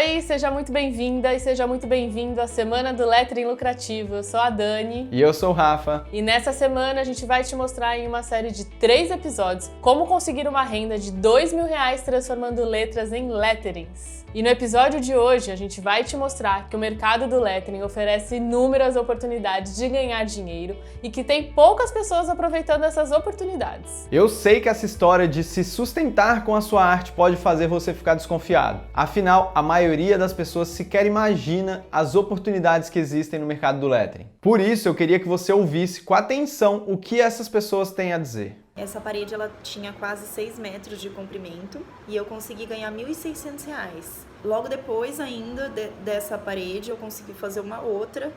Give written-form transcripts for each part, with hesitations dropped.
Oi, seja muito bem-vinda e seja muito bem-vindo à Semana do Lettering Lucrativo. Eu sou a Dani. E eu sou o Rafa. E nessa semana a gente vai te mostrar em uma série de 3 episódios como conseguir uma renda de R$2.000 transformando letras em letterings. E no episódio de hoje a gente vai te mostrar que o mercado do lettering oferece inúmeras oportunidades de ganhar dinheiro e que tem poucas pessoas aproveitando essas oportunidades. Eu sei que essa história de se sustentar com a sua arte pode fazer você ficar desconfiado. Afinal, a maioria das pessoas sequer imagina as oportunidades que existem no mercado do lettering. Por isso, eu queria que você ouvisse com atenção o que essas pessoas têm a dizer. Essa parede ela tinha quase 6 metros de comprimento e eu consegui ganhar R$1.600. Logo depois ainda dessa parede eu consegui fazer uma outra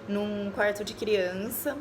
num quarto de criança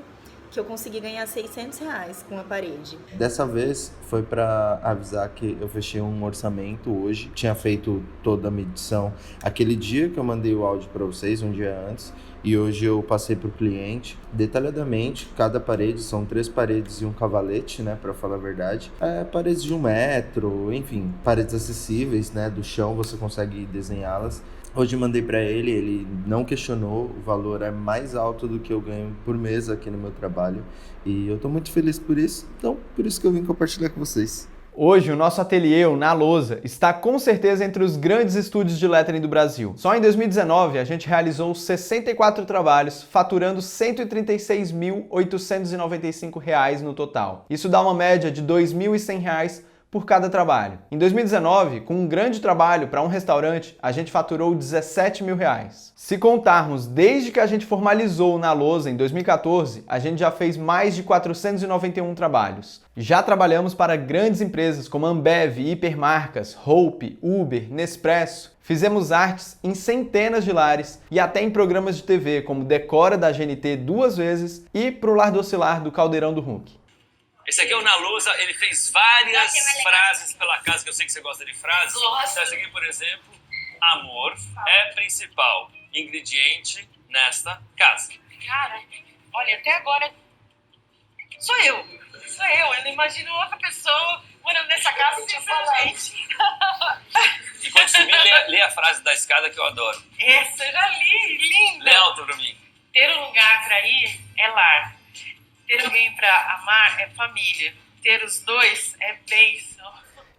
que eu consegui ganhar R$600 com a parede. Dessa vez foi para avisar que eu fechei um orçamento hoje, tinha feito toda a medição aquele dia que eu mandei o áudio para vocês, um dia antes, e hoje eu passei para o cliente detalhadamente, cada parede, são 3 paredes e um cavalete, né, para falar a verdade. Paredes de 1 metro, enfim, paredes acessíveis, né, do chão, você consegue desenhá-las. Hoje mandei para ele, ele não questionou, o valor é mais alto do que eu ganho por mês aqui no meu trabalho e eu tô muito feliz por isso, então por isso que eu vim compartilhar com vocês. Hoje, o nosso ateliê, o Na Lousa, está com certeza entre os grandes estúdios de lettering do Brasil. Só em 2019, a gente realizou 64 trabalhos, faturando R$136.895 no total. Isso dá uma média de R$2.100 por cada trabalho. Em 2019, com um grande trabalho para um restaurante, a gente faturou R$17.000. Se contarmos desde que a gente formalizou o Na Lousa em 2014, a gente já fez mais de 491 trabalhos. Já trabalhamos para grandes empresas como Ambev, Hipermarcas, Hope, Uber, Nespresso. Fizemos artes em centenas de lares e até em programas de TV como Decora da GNT 2 vezes e Pro Lar Docilar do Caldeirão do Hulk. Esse aqui é o Na Lousa, ele fez várias frases pela casa, que eu sei que você gosta de frases. Gosto. Essa aqui, por exemplo, amor é principal ingrediente nesta casa. Cara, olha, até agora sou eu, não imagino outra pessoa morando nessa casa sem ser gente. E quando subir, lê a frase da escada que eu adoro. Essa eu já li, linda. Lê alto pra mim. Ter um lugar pra ir é lar. Ter alguém pra amar é família. Ter os dois é bênção.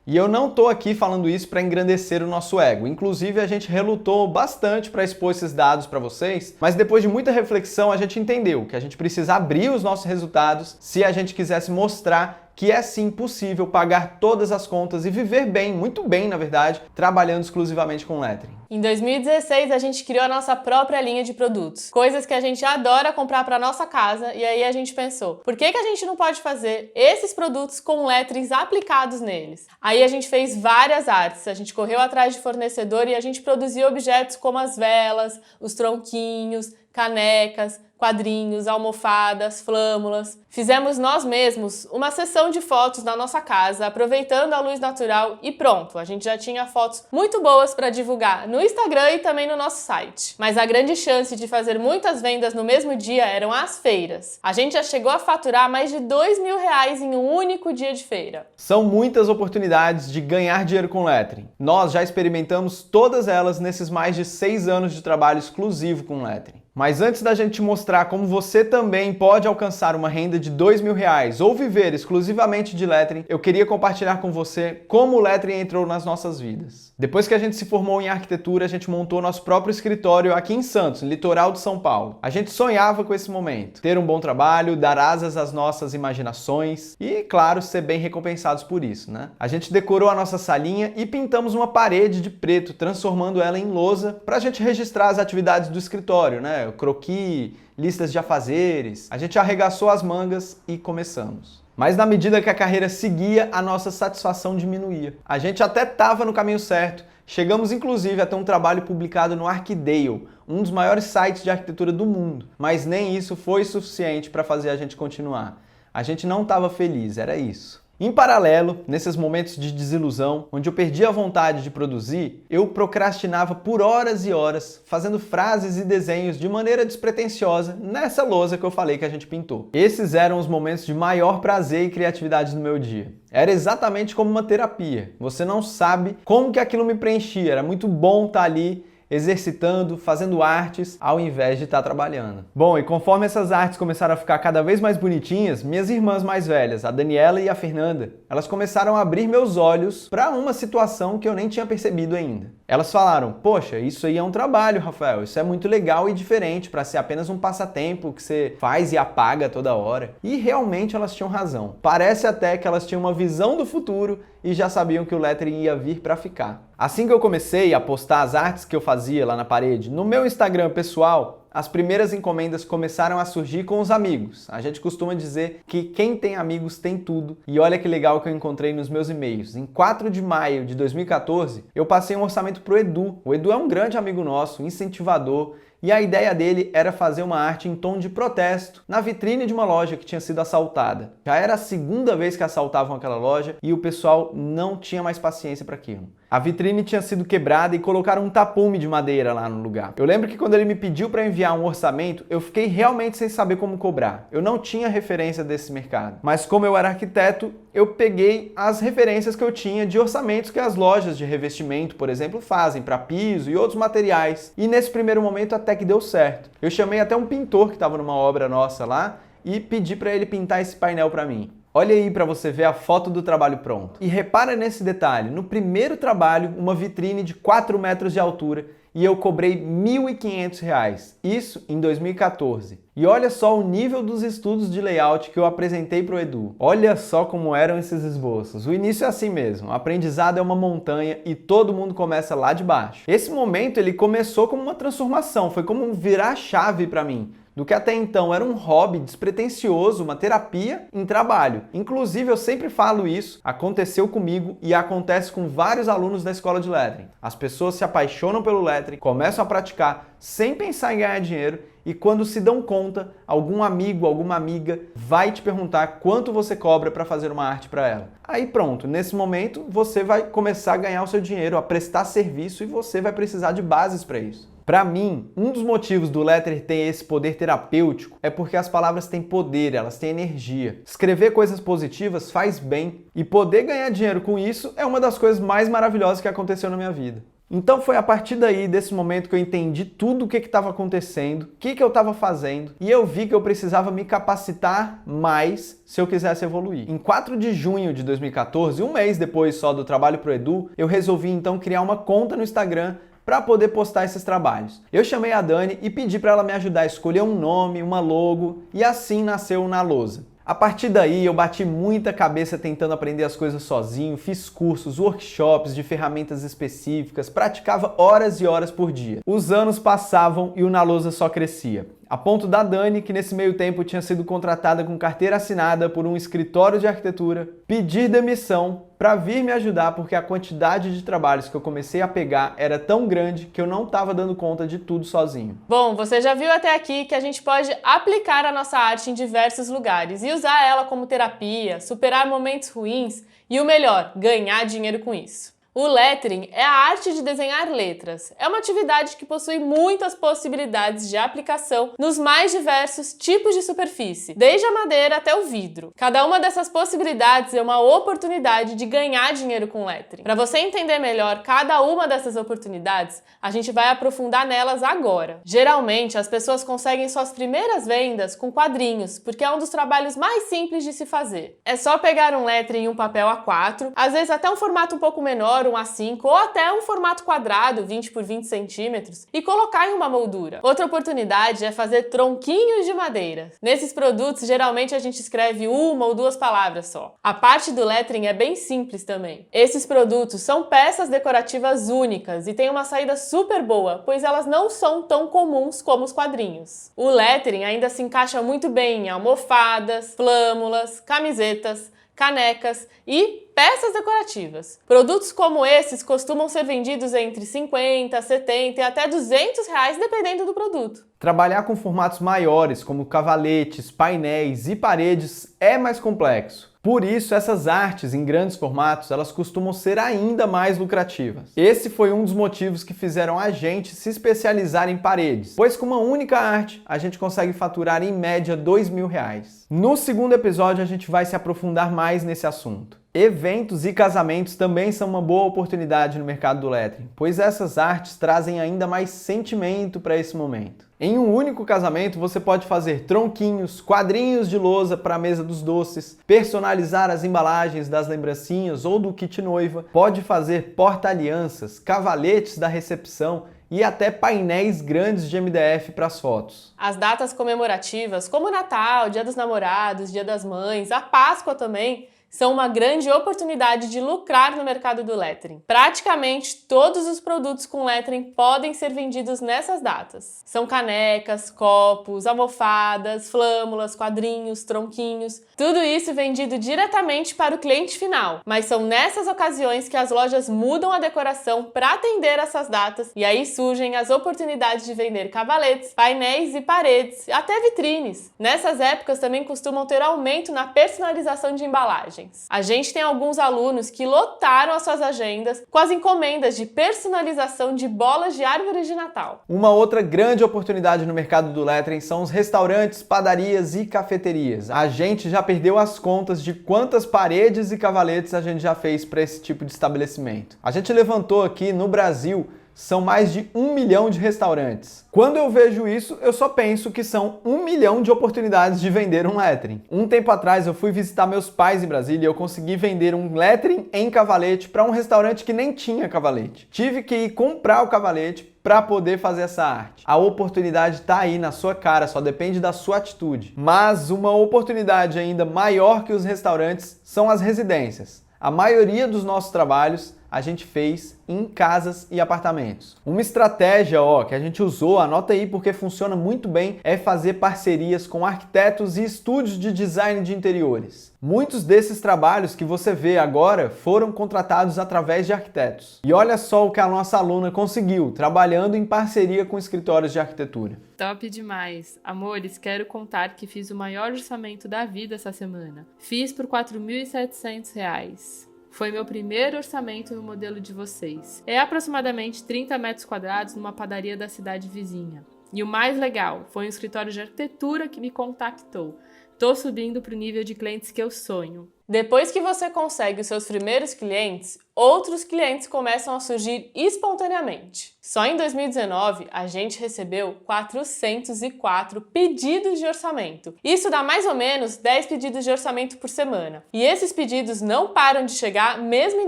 E eu não tô aqui falando isso para engrandecer o nosso ego. Inclusive, a gente relutou bastante para expor esses dados para vocês, mas depois de muita reflexão, a gente entendeu que a gente precisa abrir os nossos resultados se a gente quisesse mostrar que é sim possível pagar todas as contas e viver bem, muito bem, na verdade, trabalhando exclusivamente com lettering. Em 2016, a gente criou a nossa própria linha de produtos, coisas que a gente adora comprar para nossa casa, e aí a gente pensou, por que a gente não pode fazer esses produtos com letterings aplicados neles? Aí a gente fez várias artes, a gente correu atrás de fornecedor e a gente produziu objetos como as velas, os tronquinhos, canecas, quadrinhos, almofadas, flâmulas. Fizemos nós mesmos uma sessão de fotos na nossa casa, aproveitando a luz natural e pronto, a gente já tinha fotos muito boas para divulgar no Instagram e também no nosso site. Mas a grande chance de fazer muitas vendas no mesmo dia eram as feiras. A gente já chegou a faturar mais de R$2.000 em um único dia de feira. São muitas oportunidades de ganhar dinheiro com lettering. Nós já experimentamos todas elas nesses mais de 6 anos de trabalho exclusivo com lettering. Mas antes da gente mostrar como você também pode alcançar uma renda de R$2.000 ou viver exclusivamente de lettering, eu queria compartilhar com você como o lettering entrou nas nossas vidas. Depois que a gente se formou em arquitetura, a gente montou nosso próprio escritório aqui em Santos, no litoral de São Paulo. A gente sonhava com esse momento, ter um bom trabalho, dar asas às nossas imaginações e, claro, ser bem recompensados por isso, né? A gente decorou a nossa salinha e pintamos uma parede de preto, transformando ela em lousa pra gente registrar as atividades do escritório, né? Croquis, listas de afazeres. A gente arregaçou as mangas e começamos. Mas na medida que a carreira seguia, a nossa satisfação diminuía. A gente até estava no caminho certo. Chegamos inclusive a ter um trabalho publicado no Archidale, um dos maiores sites de arquitetura do mundo. Mas nem isso foi suficiente para fazer a gente continuar. A gente não estava feliz, era isso. Em paralelo, nesses momentos de desilusão, onde eu perdi a vontade de produzir, eu procrastinava por horas e horas, fazendo frases e desenhos de maneira despretensiosa nessa lousa que eu falei que a gente pintou. Esses eram os momentos de maior prazer e criatividade no meu dia. Era exatamente como uma terapia. Você não sabe como que aquilo me preenchia. Era muito bom estar ali exercitando, fazendo artes, ao invés de estar trabalhando. Bom, e conforme essas artes começaram a ficar cada vez mais bonitinhas, minhas irmãs mais velhas, a Daniela e a Fernanda, elas começaram a abrir meus olhos para uma situação que eu nem tinha percebido ainda. Elas falaram: poxa, isso aí é um trabalho, Rafael, isso é muito legal e diferente para ser apenas um passatempo que você faz e apaga toda hora. E realmente elas tinham razão. Parece até que elas tinham uma visão do futuro e já sabiam que o lettering ia vir para ficar. Assim que eu comecei a postar as artes que eu fazia lá na parede no meu Instagram pessoal, as primeiras encomendas começaram a surgir com os amigos. A gente costuma dizer que quem tem amigos tem tudo. E olha que legal que eu encontrei nos meus e-mails. Em 4 de maio de 2014, eu passei um orçamento pro Edu. O Edu é um grande amigo nosso, incentivador, e a ideia dele era fazer uma arte em tom de protesto na vitrine de uma loja que tinha sido assaltada. Já era a segunda vez que assaltavam aquela loja e o pessoal não tinha mais paciência para aquilo. A vitrine tinha sido quebrada e colocaram um tapume de madeira lá no lugar. Eu lembro que quando ele me pediu para enviar um orçamento, eu fiquei realmente sem saber como cobrar. Eu não tinha referência desse mercado. Mas como eu era arquiteto, eu peguei as referências que eu tinha de orçamentos que as lojas de revestimento, por exemplo, fazem para piso e outros materiais. E nesse primeiro momento até que deu certo. Eu chamei até um pintor que estava numa obra nossa lá e pedi para ele pintar esse painel para mim. Olha aí para você ver a foto do trabalho pronto. E repara nesse detalhe, no primeiro trabalho, uma vitrine de 4 metros de altura e eu cobrei R$ 1.500. Isso em 2014. E olha só o nível dos estudos de layout que eu apresentei para o Edu. Olha só como eram esses esboços. O início é assim mesmo, o aprendizado é uma montanha e todo mundo começa lá de baixo. Esse momento ele começou como uma transformação, foi como virar a chave para mim. Do que até então era um hobby despretensioso, uma terapia em trabalho. Inclusive, eu sempre falo isso, aconteceu comigo e acontece com vários alunos da escola de lettering. As pessoas se apaixonam pelo lettering, começam a praticar sem pensar em ganhar dinheiro e quando se dão conta, algum amigo, alguma amiga vai te perguntar quanto você cobra para fazer uma arte para ela. Aí pronto, nesse momento você vai começar a ganhar o seu dinheiro, a prestar serviço e você vai precisar de bases para isso. Para mim, um dos motivos do lettering ter esse poder terapêutico é porque as palavras têm poder, elas têm energia. Escrever coisas positivas faz bem e poder ganhar dinheiro com isso é uma das coisas mais maravilhosas que aconteceu na minha vida. Então foi a partir daí, desse momento, que eu entendi tudo o que estava acontecendo, o que eu estava fazendo, e eu vi que eu precisava me capacitar mais se eu quisesse evoluir. Em 4 de junho de 2014, um mês depois só do trabalho pro Edu, eu resolvi então criar uma conta no Instagram para poder postar esses trabalhos. Eu chamei a Dani e pedi para ela me ajudar a escolher um nome, uma logo, e assim nasceu o Na Lousa. A partir daí eu bati muita cabeça tentando aprender as coisas sozinho, fiz cursos, workshops de ferramentas específicas, praticava horas e horas por dia. Os anos passavam e o Na Lousa só crescia. A ponto da Dani, que nesse meio tempo tinha sido contratada com carteira assinada por um escritório de arquitetura, pedir demissão para vir me ajudar porque a quantidade de trabalhos que eu comecei a pegar era tão grande que eu não estava dando conta de tudo sozinho. Bom, você já viu até aqui que a gente pode aplicar a nossa arte em diversos lugares e usar ela como terapia, superar momentos ruins e o melhor, ganhar dinheiro com isso. O lettering é a arte de desenhar letras. É uma atividade que possui muitas possibilidades de aplicação nos mais diversos tipos de superfície, desde a madeira até o vidro. Cada uma dessas possibilidades é uma oportunidade de ganhar dinheiro com lettering. Para você entender melhor cada uma dessas oportunidades, a gente vai aprofundar nelas agora. Geralmente, as pessoas conseguem suas primeiras vendas com quadrinhos, porque é um dos trabalhos mais simples de se fazer. É só pegar um lettering em um papel A4, às vezes até um formato um pouco menor, um A5 ou até um formato quadrado, 20 por 20 centímetros, e colocar em uma moldura. Outra oportunidade é fazer tronquinhos de madeira. Nesses produtos, geralmente a gente escreve uma ou duas palavras só. A parte do lettering é bem simples também. Esses produtos são peças decorativas únicas e têm uma saída super boa, pois elas não são tão comuns como os quadrinhos. O lettering ainda se encaixa muito bem em almofadas, flâmulas, camisetas, canecas e peças decorativas. Produtos como esses costumam ser vendidos entre 50, 70 e até R$200, dependendo do produto. Trabalhar com formatos maiores, como cavaletes, painéis e paredes, é mais complexo. Por isso, essas artes em grandes formatos, elas costumam ser ainda mais lucrativas. Esse foi um dos motivos que fizeram a gente se especializar em paredes, pois com uma única arte, a gente consegue faturar em média R$2.000. No segundo episódio, a gente vai se aprofundar mais nesse assunto. Eventos e casamentos também são uma boa oportunidade no mercado do lettering, pois essas artes trazem ainda mais sentimento para esse momento. Em um único casamento, você pode fazer tronquinhos, quadrinhos de lousa para a mesa dos doces, personalizar as embalagens das lembrancinhas ou do kit noiva, pode fazer porta-alianças, cavaletes da recepção e até painéis grandes de MDF para as fotos. As datas comemorativas, como o Natal, Dia dos Namorados, Dia das Mães, a Páscoa também, são uma grande oportunidade de lucrar no mercado do lettering. Praticamente todos os produtos com lettering podem ser vendidos nessas datas. São canecas, copos, almofadas, flâmulas, quadrinhos, tronquinhos, tudo isso vendido diretamente para o cliente final. Mas são nessas ocasiões que as lojas mudam a decoração para atender essas datas e aí surgem as oportunidades de vender cavaletes, painéis e paredes, até vitrines. Nessas épocas também costumam ter aumento na personalização de embalagem. A gente tem alguns alunos que lotaram as suas agendas com as encomendas de personalização de bolas de árvore de Natal. Uma outra grande oportunidade no mercado do lettering são os restaurantes, padarias e cafeterias. A gente já perdeu as contas de quantas paredes e cavaletes a gente já fez para esse tipo de estabelecimento. A gente levantou aqui no Brasil são mais de 1 milhão de restaurantes. Quando eu vejo isso, eu só penso que são 1 milhão de oportunidades de vender um lettering. Um tempo atrás eu fui visitar meus pais em Brasília e eu consegui vender um lettering em cavalete para um restaurante que nem tinha cavalete. Tive que ir comprar o cavalete para poder fazer essa arte. A oportunidade está aí na sua cara, só depende da sua atitude. Mas uma oportunidade ainda maior que os restaurantes são as residências. A maioria dos nossos trabalhos a gente fez em casas e apartamentos. Uma estratégia que a gente usou, anota aí porque funciona muito bem, é fazer parcerias com arquitetos e estúdios de design de interiores. Muitos desses trabalhos que você vê agora foram contratados através de arquitetos. E olha só o que a nossa aluna conseguiu, trabalhando em parceria com escritórios de arquitetura. Top demais! Amores, quero contar que fiz o maior orçamento da vida essa semana. Fiz por R$ 4.700. Foi meu primeiro orçamento no modelo de vocês. É aproximadamente 30 metros quadrados numa padaria da cidade vizinha. E o mais legal, foi um escritório de arquitetura que me contactou. Tô subindo pro nível de clientes que eu sonho. Depois que você consegue os seus primeiros clientes, outros clientes começam a surgir espontaneamente. Só em 2019, a gente recebeu 404 pedidos de orçamento. Isso dá mais ou menos 10 pedidos de orçamento por semana. E esses pedidos não param de chegar mesmo em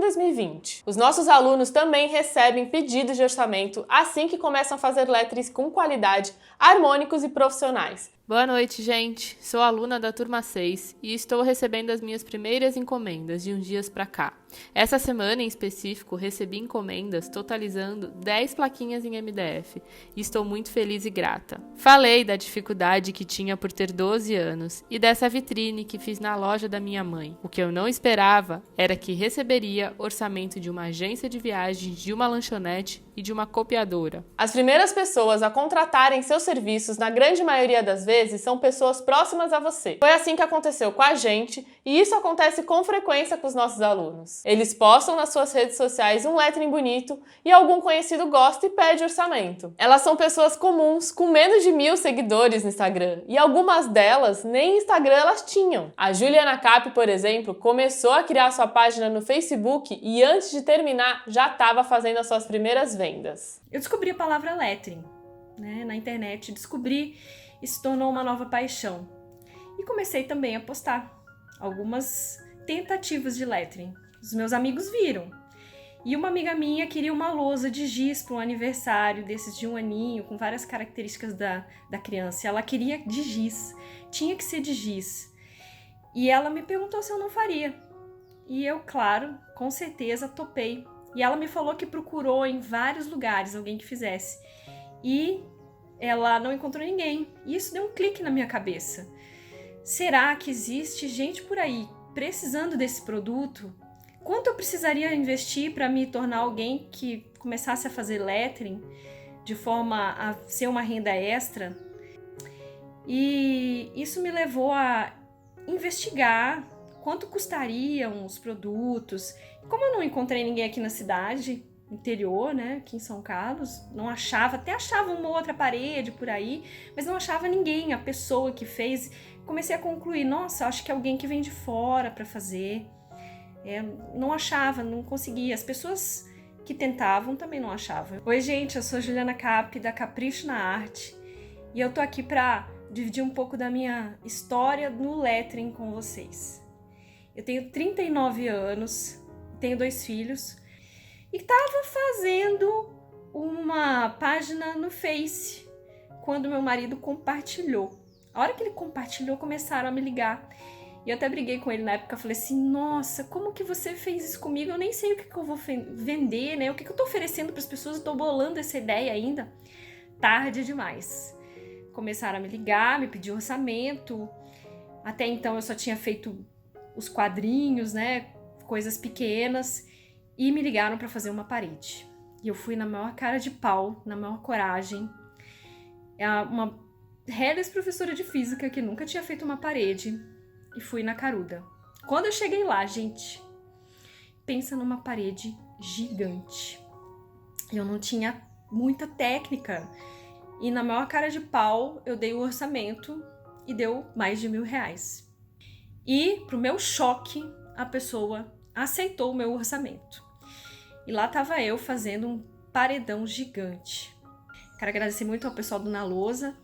2020. Os nossos alunos também recebem pedidos de orçamento assim que começam a fazer letterings com qualidade, harmônicos e profissionais. Boa noite, gente. Sou aluna da turma 6 e estou recebendo as minhas primeiras encomendas de uns dias pra cá. Essa semana, em específico, recebi encomendas totalizando 10 plaquinhas em MDF e estou muito feliz e grata. Falei da dificuldade que tinha por ter 12 anos e dessa vitrine que fiz na loja da minha mãe. O que eu não esperava era que receberia orçamento de uma agência de viagens, de uma lanchonete e de uma copiadora. As primeiras pessoas a contratarem seus serviços, na grande maioria das vezes, são pessoas próximas a você. Foi assim que aconteceu com a gente e isso acontece com frequência com os nossos alunos. Eles postam nas suas redes sociais um lettering bonito e algum conhecido gosta e pede orçamento. Elas são pessoas comuns, com menos de 1.000 seguidores no Instagram e algumas delas nem Instagram elas tinham. A Juliana Cap, por exemplo, começou a criar sua página no Facebook e antes de terminar já estava fazendo as suas primeiras vendas. Eu descobri a palavra lettering, na internet, descobri e se tornou uma nova paixão. E comecei também a postar algumas tentativas de lettering. Os meus amigos viram. E uma amiga minha queria uma lousa de giz para um aniversário desses de 1 aninho, com várias características da criança. Ela queria de giz, tinha que ser de giz. E ela me perguntou se eu não faria. E eu, claro, com certeza topei. E ela me falou que procurou em vários lugares alguém que fizesse. E ela não encontrou ninguém. E isso deu um clique na minha cabeça. Será que existe gente por aí precisando desse produto? Quanto eu precisaria investir para me tornar alguém que começasse a fazer lettering de forma a ser uma renda extra? E isso me levou a investigar quanto custariam os produtos. Como eu não encontrei ninguém aqui na cidade, interior, aqui em São Carlos, não achava, até achava uma outra parede por aí, mas não achava ninguém, a pessoa que fez. Comecei a concluir, nossa, acho que é alguém que vem de fora para fazer. Não achava, não conseguia. As pessoas que tentavam também não achavam. Oi, gente, eu sou Juliana Cap, da Capricho na Arte, e eu tô aqui para dividir um pouco da minha história no lettering com vocês. Eu tenho 39 anos, tenho 2 filhos, e tava fazendo uma página no Face quando meu marido compartilhou. A hora que ele compartilhou, começaram a me ligar. E eu até briguei com ele na época, falei assim, nossa, como que você fez isso comigo? Eu nem sei o que eu vou vender, né? O que eu tô oferecendo para as pessoas, eu tô bolando essa ideia ainda. Tarde demais. Começaram a me ligar, me pedir orçamento. Até então eu só tinha feito os quadrinhos, né? Coisas pequenas. E me ligaram para fazer uma parede. E eu fui na maior cara de pau, na maior coragem. Uma reles professora de física que nunca tinha feito uma parede. E fui na caruda. Quando eu cheguei lá, gente, pensa numa parede gigante. Eu não tinha muita técnica. E na maior cara de pau, eu dei o orçamento e deu mais de R$1.000. E, pro meu choque, a pessoa aceitou o meu orçamento. E lá tava eu fazendo um paredão gigante. Quero agradecer muito ao pessoal do Na Lousa,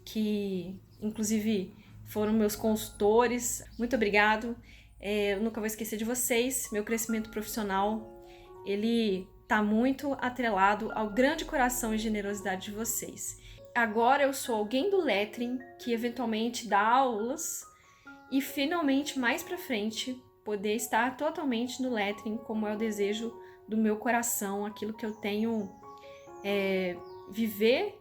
que inclusive foram meus consultores. Muito obrigado. Eu nunca vou esquecer de vocês. Meu crescimento profissional, ele tá muito atrelado ao grande coração e generosidade de vocês. Agora eu sou alguém do lettering que eventualmente dá aulas e finalmente, mais pra frente, poder estar totalmente no lettering, como é o desejo do meu coração, aquilo que eu tenho, viver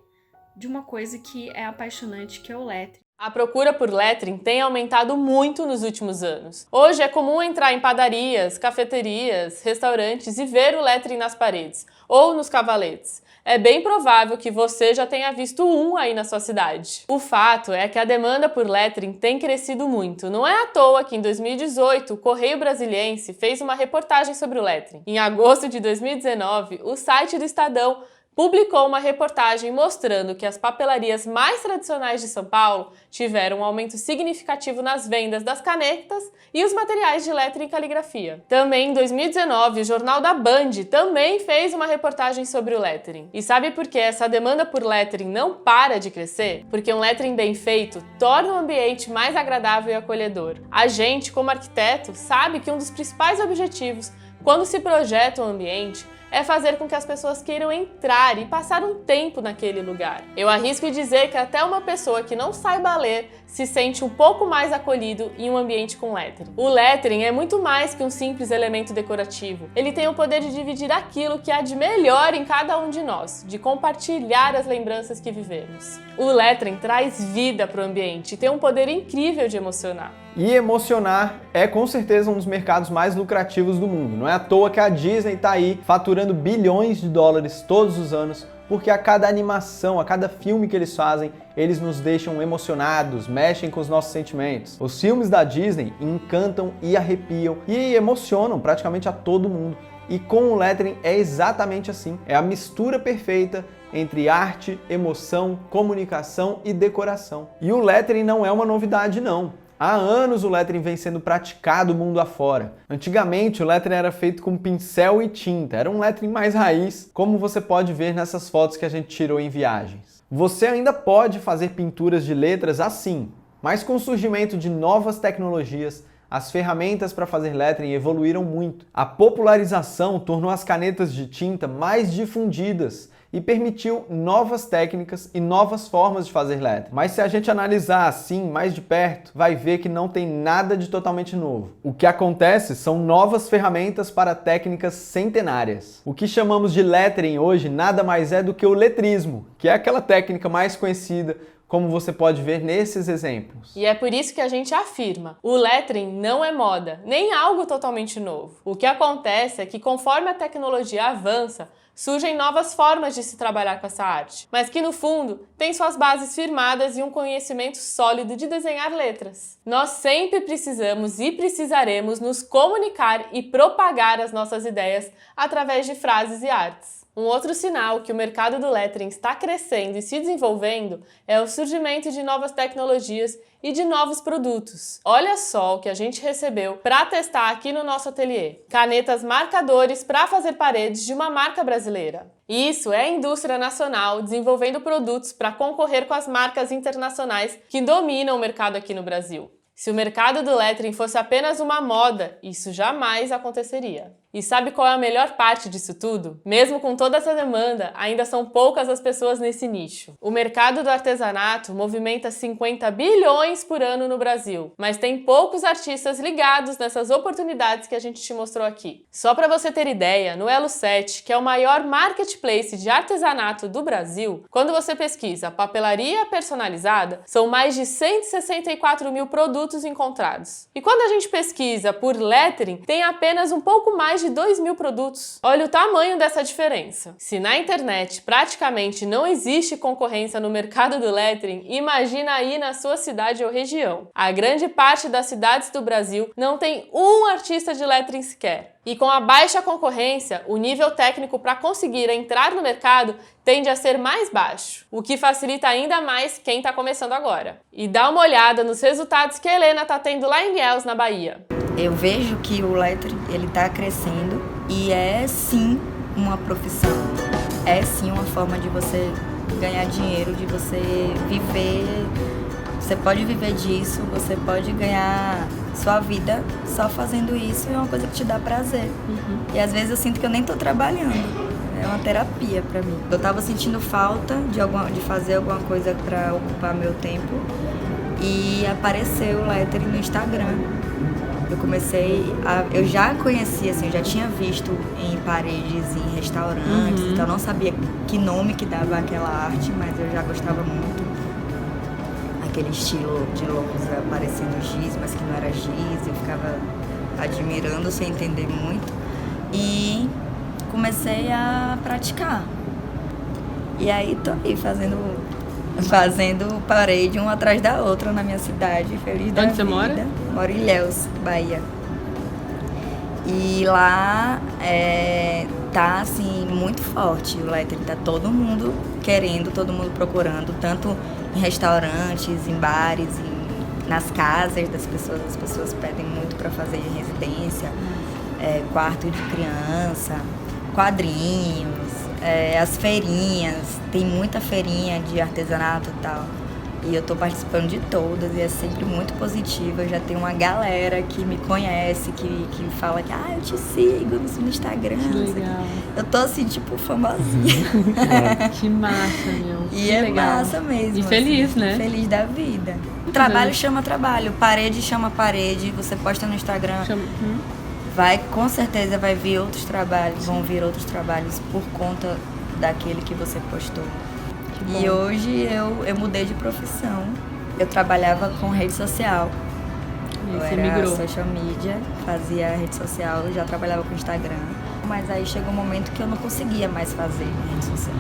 de uma coisa que é apaixonante, que é o lettering. A procura por lettering tem aumentado muito nos últimos anos. Hoje é comum entrar em padarias, cafeterias, restaurantes e ver o lettering nas paredes ou nos cavaletes. É bem provável que você já tenha visto um aí na sua cidade. O fato é que a demanda por lettering tem crescido muito. Não é à toa que em 2018 o Correio Brasiliense fez uma reportagem sobre o lettering. Em agosto de 2019, o site do Estadão publicou uma reportagem mostrando que as papelarias mais tradicionais de São Paulo tiveram um aumento significativo nas vendas das canetas e os materiais de lettering e caligrafia. Também em 2019, o Jornal da Band também fez uma reportagem sobre o lettering. E sabe por que essa demanda por lettering não para de crescer? Porque um lettering bem feito torna o ambiente mais agradável e acolhedor. A gente, como arquiteto, sabe que um dos principais objetivos quando se projeta um ambiente é fazer com que as pessoas queiram entrar e passar um tempo naquele lugar. Eu arrisco dizer que até uma pessoa que não saiba ler se sente um pouco mais acolhido em um ambiente com lettering. O lettering é muito mais que um simples elemento decorativo. Ele tem o poder de dividir aquilo que há de melhor em cada um de nós, de compartilhar as lembranças que vivemos. O lettering traz vida para o ambiente e tem um poder incrível de emocionar. E emocionar é com certeza um dos mercados mais lucrativos do mundo. Não é à toa que a Disney está aí faturando bilhões de dólares todos os anos, porque a cada animação, a cada filme que eles fazem, eles nos deixam emocionados, mexem com os nossos sentimentos. Os filmes da Disney encantam e arrepiam e emocionam praticamente a todo mundo. E com o lettering é exatamente assim. É a mistura perfeita entre arte, emoção, comunicação e decoração. E o lettering não é uma novidade não. Há anos o lettering vem sendo praticado mundo afora. Antigamente o lettering era feito com pincel e tinta, era um lettering mais raiz, como você pode ver nessas fotos que a gente tirou em viagens. Você ainda pode fazer pinturas de letras assim, mas com o surgimento de novas tecnologias, as ferramentas para fazer lettering evoluíram muito. A popularização tornou as canetas de tinta mais difundidas e permitiu novas técnicas e novas formas de fazer lettering. Mas se a gente analisar assim, mais de perto, vai ver que não tem nada de totalmente novo. O que acontece são novas ferramentas para técnicas centenárias. O que chamamos de lettering hoje nada mais é do que o letrismo, que é aquela técnica mais conhecida, como você pode ver nesses exemplos. E é por isso que a gente afirma, o lettering não é moda, nem algo totalmente novo. O que acontece é que conforme a tecnologia avança, surgem novas formas de se trabalhar com essa arte, mas que no fundo tem suas bases firmadas e um conhecimento sólido de desenhar letras. Nós sempre precisamos e precisaremos nos comunicar e propagar as nossas ideias através de frases e artes. Um outro sinal que o mercado do lettering está crescendo e se desenvolvendo é o surgimento de novas tecnologias e de novos produtos. Olha só o que a gente recebeu para testar aqui no nosso ateliê. Canetas marcadores para fazer paredes de uma marca brasileira. Isso é a indústria nacional desenvolvendo produtos para concorrer com as marcas internacionais que dominam o mercado aqui no Brasil. Se o mercado do lettering fosse apenas uma moda, isso jamais aconteceria. E sabe qual é a melhor parte disso tudo? Mesmo com toda essa demanda, ainda são poucas as pessoas nesse nicho. O mercado do artesanato movimenta 50 bilhões por ano no Brasil, mas tem poucos artistas ligados nessas oportunidades que a gente te mostrou aqui. Só para você ter ideia, no Elo7, que é o maior marketplace de artesanato do Brasil, quando você pesquisa papelaria personalizada, são mais de 164 mil produtos encontrados. E quando a gente pesquisa por lettering, tem apenas um pouco mais de 2.000 produtos. Olha o tamanho dessa diferença. Se na internet praticamente não existe concorrência no mercado do lettering, imagina aí na sua cidade ou região. A grande parte das cidades do Brasil não tem um artista de lettering sequer. E com a baixa concorrência, o nível técnico para conseguir entrar no mercado tende a ser mais baixo, o que facilita ainda mais quem está começando agora. E dá uma olhada nos resultados que a Helena está tendo lá em Ilhéus, na Bahia. Eu vejo que o lettering ele está crescendo e é sim uma profissão, é sim uma forma de você ganhar dinheiro, de você viver. Você pode viver disso, você pode ganhar sua vida só fazendo isso, e é uma coisa que te dá prazer. E às vezes eu sinto que eu nem tô trabalhando, é uma terapia pra mim. Eu tava sentindo falta de fazer alguma coisa pra ocupar meu tempo e apareceu o lettering no Instagram. Eu já conhecia, assim, eu já tinha visto em paredes, em restaurantes, então eu não sabia que nome que dava aquela arte, mas eu já gostava muito. Aquele estilo de loucos aparecendo giz, mas que não era giz, eu ficava admirando sem entender muito. E comecei a praticar. E aí tô aí fazendo parede uma atrás da outra na minha cidade, feliz da vida. Onde você mora? Moro em Ilhéus, Bahia. E lá tá assim muito forte o lettering, tá todo mundo querendo, todo mundo procurando, tanto em restaurantes, em bares, nas casas das pessoas. As pessoas pedem muito para fazer em residência, quarto de criança, quadrinhos, as feirinhas, tem muita feirinha de artesanato e tal. E eu tô participando de todas e é sempre muito positiva. Eu já tenho uma galera que me conhece, que fala que eu te sigo no Instagram. Que legal. Eu tô assim, tipo, famosinha. Que massa, meu. E que é legal. massa mesmo. E feliz, assim, né? Feliz da vida. Trabalho chama trabalho, parede chama parede. Você posta no Instagram, com certeza vai vir outros trabalhos, vão vir outros trabalhos por conta daquele que você postou. E hoje eu mudei de profissão. Eu trabalhava com rede social. Eu era social media, fazia rede social, já trabalhava com Instagram. Mas aí chegou um momento que eu não conseguia mais fazer rede social.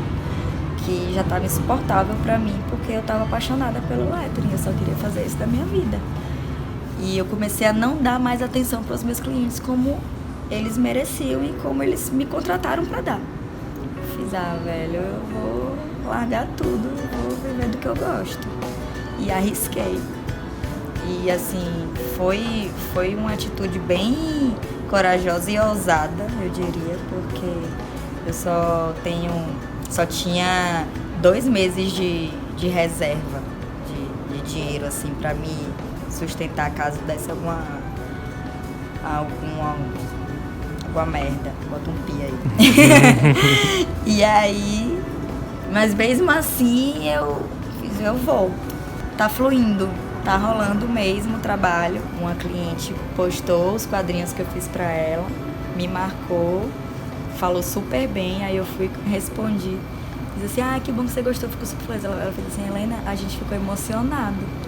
Que já estava insuportável pra mim, porque eu estava apaixonada pelo lettering. Eu só queria fazer isso da minha vida. E eu comecei a não dar mais atenção para os meus clientes como eles mereciam e como eles me contrataram para dar. Fiz, velho, eu vou largar tudo, vou viver do que eu gosto. E arrisquei. E assim, foi uma atitude bem corajosa e ousada, eu diria, porque eu só tinha 2 meses de reserva de dinheiro, assim, pra me sustentar caso desse alguma merda. Bota um pi aí. E aí, mas mesmo assim eu volto. Tá fluindo, tá rolando mesmo o trabalho. Uma cliente postou os quadrinhos que eu fiz pra ela, me marcou, falou super bem, aí eu respondi. Diz assim, que bom que você gostou, ficou super feliz. Ela fez assim, Helena, a gente ficou emocionado.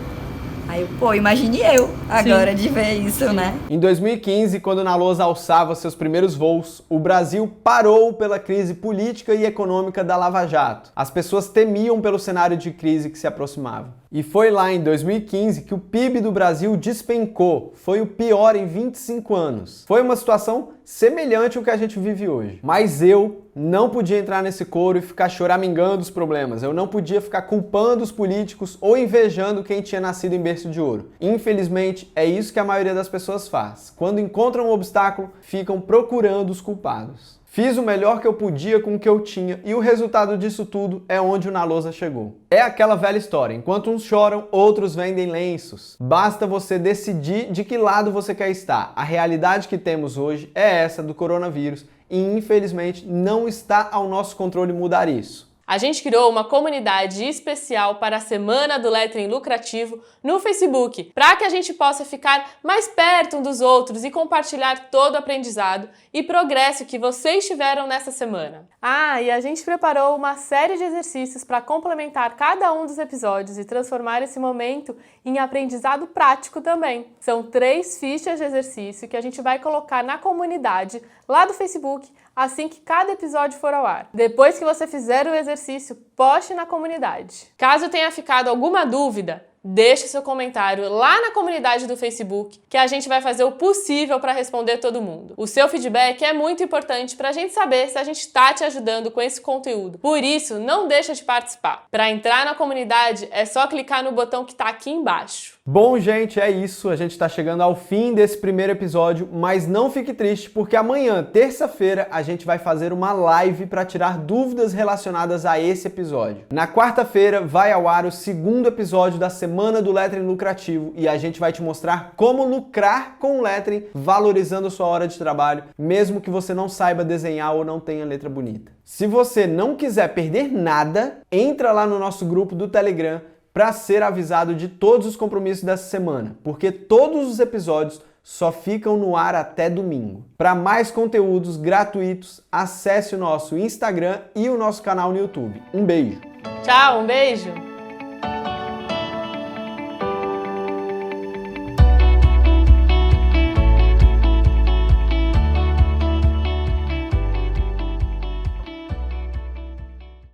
Aí eu, imagine eu agora de ver isso, né? Em 2015, quando Na Lousa alçava seus primeiros voos, o Brasil parou pela crise política e econômica da Lava Jato. As pessoas temiam pelo cenário de crise que se aproximava. E foi lá em 2015 que o PIB do Brasil despencou. Foi o pior em 25 anos. Foi uma situação semelhante ao que a gente vive hoje. Mas eu não podia entrar nesse coro e ficar choramingando os problemas. Eu não podia ficar culpando os políticos ou invejando quem tinha nascido em berço de ouro. Infelizmente, é isso que a maioria das pessoas faz. Quando encontram um obstáculo, ficam procurando os culpados. Fiz o melhor que eu podia com o que eu tinha e o resultado disso tudo é onde o Na Lousa chegou. É aquela velha história, enquanto uns choram, outros vendem lenços. Basta você decidir de que lado você quer estar. A realidade que temos hoje é essa do coronavírus e infelizmente não está ao nosso controle mudar isso. A gente criou uma comunidade especial para a Semana do Lettering Lucrativo no Facebook, para que a gente possa ficar mais perto um dos outros e compartilhar todo o aprendizado e progresso que vocês tiveram nessa semana. Ah, e a gente preparou uma série de exercícios para complementar cada um dos episódios e transformar esse momento em aprendizado prático também. São 3 fichas de exercício que a gente vai colocar na comunidade lá do Facebook assim que cada episódio for ao ar. Depois que você fizer o exercício, poste na comunidade. Caso tenha ficado alguma dúvida, deixe seu comentário lá na comunidade do Facebook, que a gente vai fazer o possível para responder todo mundo. O seu feedback é muito importante para a gente saber se a gente está te ajudando com esse conteúdo. Por isso, não deixa de participar. Para entrar na comunidade, é só clicar no botão que está aqui embaixo. Bom, gente, é isso. A gente está chegando ao fim desse primeiro episódio, mas não fique triste, porque amanhã, terça-feira, a gente vai fazer uma live para tirar dúvidas relacionadas a esse episódio. Na quarta-feira, vai ao ar o 2º episódio da Semana do Lettering Lucrativo e a gente vai te mostrar como lucrar com o lettering, valorizando sua hora de trabalho, mesmo que você não saiba desenhar ou não tenha letra bonita. Se você não quiser perder nada, entra lá no nosso grupo do Telegram para ser avisado de todos os compromissos dessa semana, porque todos os episódios só ficam no ar até domingo. Para mais conteúdos gratuitos, acesse o nosso Instagram e o nosso canal no YouTube. Um beijo! Tchau, um beijo!